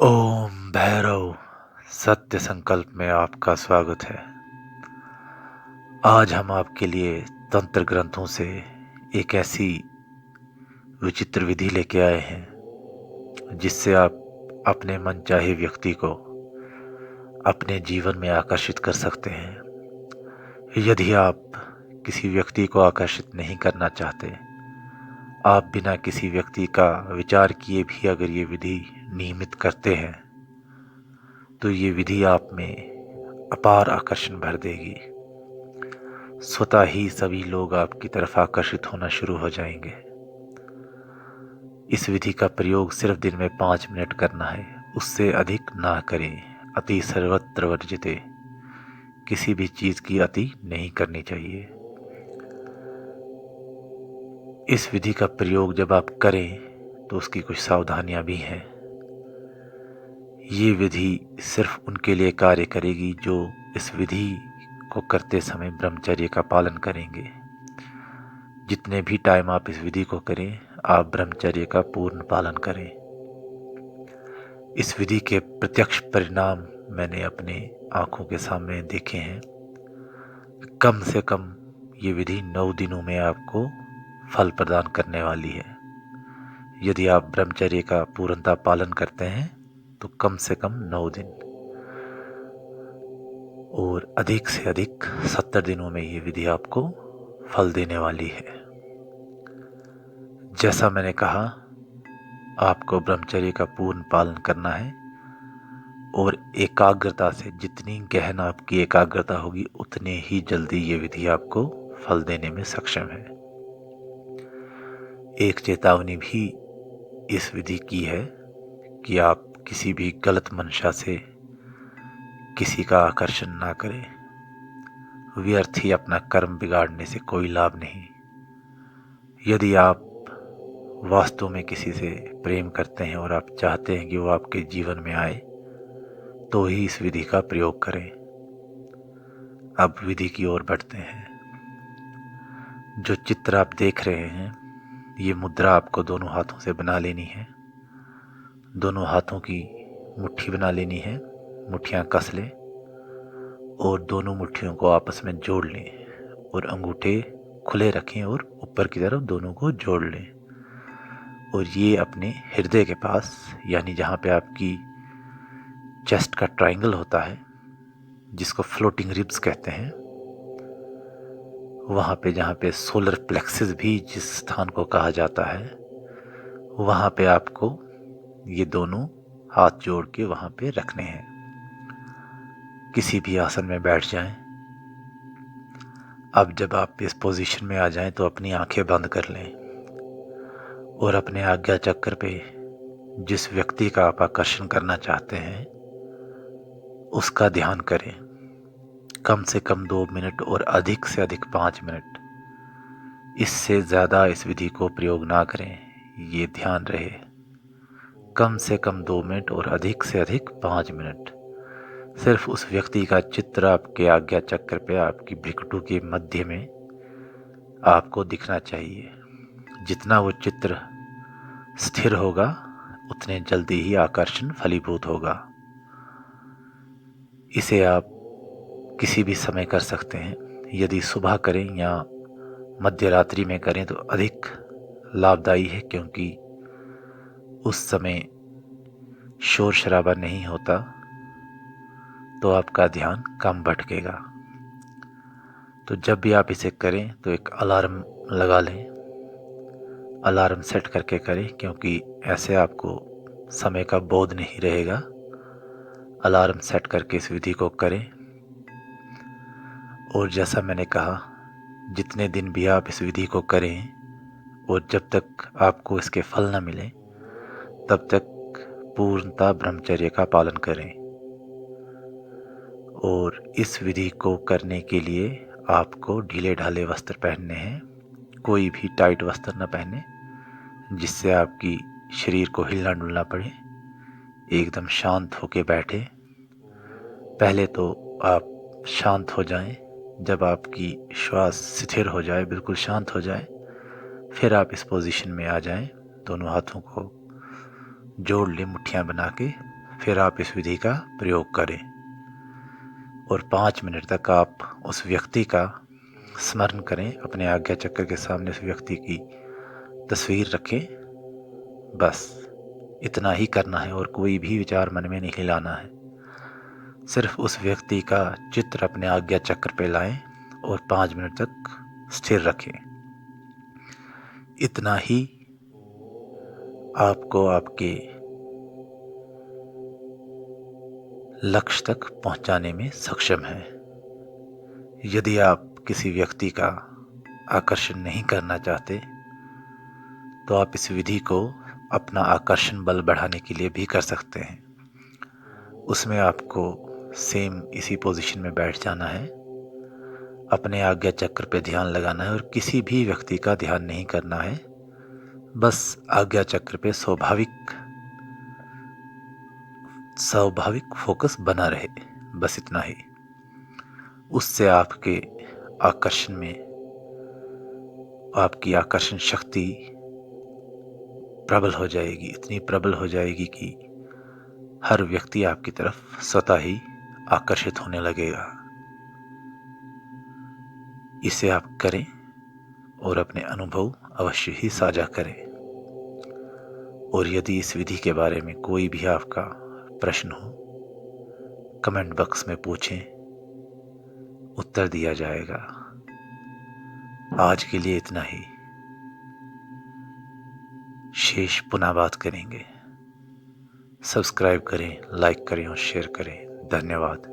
ओम भैरव सत्य संकल्प में आपका स्वागत है। आज हम आपके लिए तंत्र ग्रंथों से एक ऐसी विचित्र विधि लेके आए हैं जिससे आप अपने मनचाहे व्यक्ति को अपने जीवन में आकर्षित कर सकते हैं। यदि आप किसी व्यक्ति को आकर्षित नहीं करना चाहते, आप बिना किसी व्यक्ति का विचार किए भी अगर ये विधि नियमित करते हैं तो ये विधि आप में अपार आकर्षण भर देगी। स्वतः ही सभी लोग आपकी तरफ आकर्षित होना शुरू हो जाएंगे। इस विधि का प्रयोग सिर्फ दिन में 5 मिनट करना है, उससे अधिक ना करें। अति सर्वत्र वर्जिते, किसी भी चीज की अति नहीं करनी चाहिए। इस विधि का प्रयोग जब आप करें तो उसकी कुछ सावधानियां भी हैं। ये विधि सिर्फ उनके लिए कार्य करेगी जो इस विधि को करते समय ब्रह्मचर्य का पालन करेंगे। जितने भी टाइम आप इस विधि को करें, आप ब्रह्मचर्य का पूर्ण पालन करें। इस विधि के प्रत्यक्ष परिणाम मैंने अपने आंखों के सामने देखे हैं। कम से कम ये विधि 9 दिनों में आपको फल प्रदान करने वाली है। यदि आप ब्रह्मचर्य का पूर्णतः पालन करते हैं तो कम से कम 9 दिन और अधिक से अधिक 70 दिनों में ये विधि आपको फल देने वाली है। जैसा मैंने कहा, आपको ब्रह्मचर्य का पूर्ण पालन करना है और एकाग्रता से, जितनी गहन आपकी एकाग्रता होगी उतने ही जल्दी ये विधि आपको फल देने में सक्षम है। एक चेतावनी भी इस विधि की है कि आप किसी भी गलत मंशा से किसी का आकर्षण ना करें। व्यर्थ ही अपना कर्म बिगाड़ने से कोई लाभ नहीं। यदि आप वास्तव में किसी से प्रेम करते हैं और आप चाहते हैं कि वो आपके जीवन में आए, तो ही इस विधि का प्रयोग करें। अब विधि की ओर बढ़ते हैं। जो चित्र आप देख रहे हैं, ये मुद्रा आपको दोनों हाथों से बना लेनी है। दोनों हाथों की मुट्ठी बना लेनी है, मुट्ठियां कस लें और दोनों मुट्ठियों को आपस में जोड़ लें और अंगूठे खुले रखें और ऊपर की तरफ दोनों को जोड़ लें। और ये अपने हृदय के पास, यानी जहाँ पे आपकी चेस्ट का ट्रायंगल होता है, जिसको फ्लोटिंग रिब्स कहते हैं, वहाँ पे, जहाँ पे सोलर प्लेक्सिस भी जिस स्थान को कहा जाता है, वहाँ पे आपको ये दोनों हाथ जोड़ के वहाँ पे रखने हैं। किसी भी आसन में बैठ जाएं। अब जब आप इस पोजीशन में आ जाएं तो अपनी आंखें बंद कर लें और अपने आज्ञा चक्र पे जिस व्यक्ति का आप आकर्षण करना चाहते हैं उसका ध्यान करें। कम से कम 2 मिनट और अधिक से अधिक 5 मिनट। इससे ज़्यादा इस विधि को प्रयोग ना करें, ये ध्यान रहे। कम से कम 2 मिनट और अधिक से अधिक 5 मिनट। सिर्फ उस व्यक्ति का चित्र आपके आज्ञा चक्र पे, आपकी भ्रिकुटु के मध्य में आपको दिखना चाहिए। जितना वो चित्र स्थिर होगा उतने जल्दी ही आकर्षण फलीभूत होगा। इसे आप किसी भी समय कर सकते हैं। यदि सुबह करें या मध्य रात्रि में करें तो अधिक लाभदायी है, क्योंकि उस समय शोर शराबा नहीं होता, तो आपका ध्यान कम भटकेगा। तो जब भी आप इसे करें तो एक अलार्म लगा लें। अलार्म सेट करके करें, क्योंकि ऐसे आपको समय का बोध नहीं रहेगा। अलार्म सेट करके इस विधि को करें। और जैसा मैंने कहा, जितने दिन भी आप इस विधि को करें और जब तक आपको इसके फल न मिले, तब तक पूर्णतः ब्रह्मचर्य का पालन करें। और इस विधि को करने के लिए आपको ढीले ढाले वस्त्र पहनने हैं। कोई भी टाइट वस्त्र न पहने जिससे आपकी शरीर को हिलना डुलना पड़े। एकदम शांत होके बैठे। पहले तो आप शांत हो जाएं। जब आपकी श्वास स्थिर हो जाए, बिल्कुल शांत हो जाए, फिर आप इस पोजीशन में आ जाएं। दोनों हाथों को जोड़ लें मुट्ठियां बना के। फिर आप इस विधि का प्रयोग करें और 5 मिनट तक आप उस व्यक्ति का स्मरण करें। अपने आज्ञा चक्र के सामने उस व्यक्ति की तस्वीर रखें। बस इतना ही करना है और कोई भी विचार मन में नहीं लाना है। सिर्फ उस व्यक्ति का चित्र अपने आज्ञा चक्र पे लाएं और 5 मिनट तक स्थिर रखें। इतना ही आपको आपके लक्ष्य तक पहुंचाने में सक्षम है। यदि आप किसी व्यक्ति का आकर्षण नहीं करना चाहते तो आप इस विधि को अपना आकर्षण बल बढ़ाने के लिए भी कर सकते हैं। उसमें आपको सेम इसी पोजीशन में बैठ जाना है, अपने आज्ञा चक्र पे ध्यान लगाना है और किसी भी व्यक्ति का ध्यान नहीं करना है। बस आज्ञा चक्र पे स्वाभाविक फोकस बना रहे, बस इतना ही। उससे आपके आकर्षण में आपकी आकर्षण शक्ति प्रबल हो जाएगी, इतनी प्रबल हो जाएगी कि हर व्यक्ति आपकी तरफ स्वतः ही आकर्षित होने लगेगा। इसे आप करें और अपने अनुभव अवश्य ही साझा करें। और यदि इस विधि के बारे में कोई भी आपका प्रश्न हो, कमेंट बॉक्स में पूछें, उत्तर दिया जाएगा। आज के लिए इतना ही, शेष पुनः बात करेंगे। सब्सक्राइब करें, लाइक करें और शेयर करें। धन्यवाद।